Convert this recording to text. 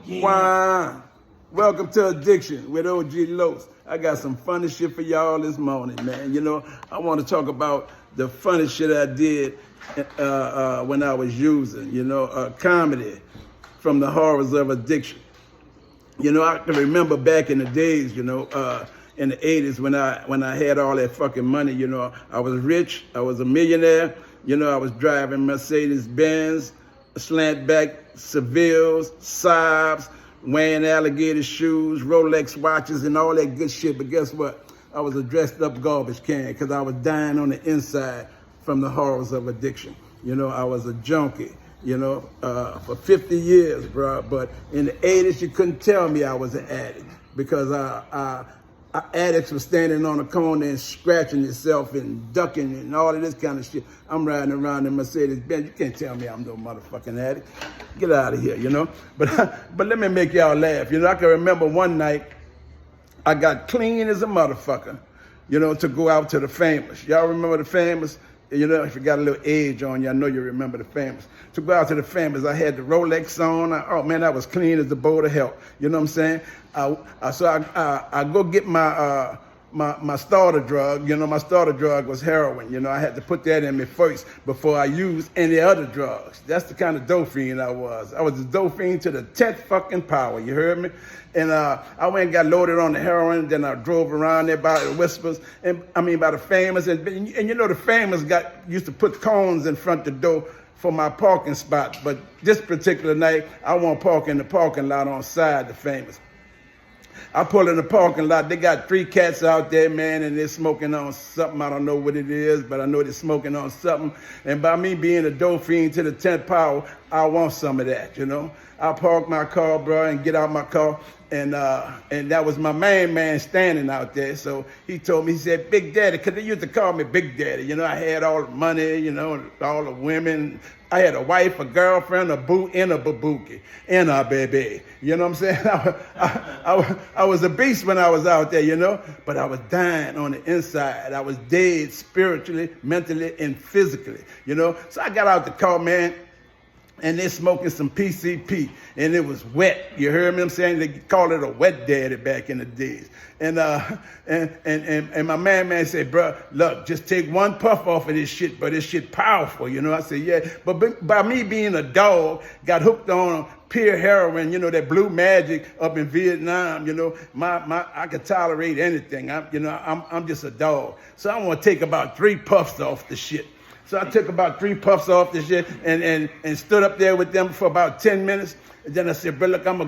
Why? Welcome to Addiction with OG Los. I got some funny shit for y'all this morning, man. You know, I want to talk about the funny shit I did when I was using, comedy from the horrors of addiction. You know, I can remember back in the days, in the 80s when I had all that fucking money, I was rich, I was a millionaire, I was driving Mercedes-Benz, slant back Sevilles, Saabs, wearing alligator shoes, Rolex watches, and all that good shit. But guess what? I was a dressed up garbage can because I was dying on the inside from the horrors of addiction. I was a junkie, for 50 years, bro. But in the 80s, you couldn't tell me I was an addict because addicts were standing on the corner and scratching themselves and ducking and all of this kind of shit. I'm riding around in Mercedes-Benz. You can't tell me I'm no motherfucking addict. Get out of here, But let me make y'all laugh. I can remember one night I got clean as a motherfucker, to go out to the Famous. Y'all remember the Famous? If you got a little age on you, I know you remember the Famous. To go out to the Famous, I had the Rolex on. Oh man, I was clean as the bowl of hell. You know what I'm saying? I go get my starter drug. My starter drug was heroin. I had to put that in me first before I used any other drugs. That's the kind of dope fiend I was. I was a dope fiend to the 10th fucking power. You heard me? And I went and got loaded on the heroin. Then I drove around there by the Whispers, by the Famous. And the Famous used to put cones in front of the door for my parking spot. But this particular night, I want to park in the parking lot on side the Famous. I pull in the parking lot. They got 3 cats out there, man, and they're smoking on something. I don't know what it is, but I know they're smoking on something. And by me being a dope fiend to the 10th power, I want some of that, I park my car, bro, and get out my car. And that was my main man standing out there. So he told me, he said, Big Daddy, because they used to call me Big Daddy. I had all the money, all the women. I had a wife, a girlfriend, a boo, and a babuki, and a baby. You know what I'm saying? I was a beast when I was out there, but I was dying on the inside. I was dead spiritually, mentally, and physically, So I got out the car, man, and they're smoking some PCP, and it was wet. You heard me? I'm saying they called it a wet daddy back in the days. And my man said, bro, look, just take one puff off of this shit, but this shit powerful. I said, yeah. But by me being a dog, got hooked on pure heroin, that blue magic up in Vietnam, I could tolerate anything. I'm just a dog. So I want to take about 3 puffs off the shit. So I took about 3 puffs off the shit and stood up there with them for about 10 minutes. And then I said, bro, look, I'm a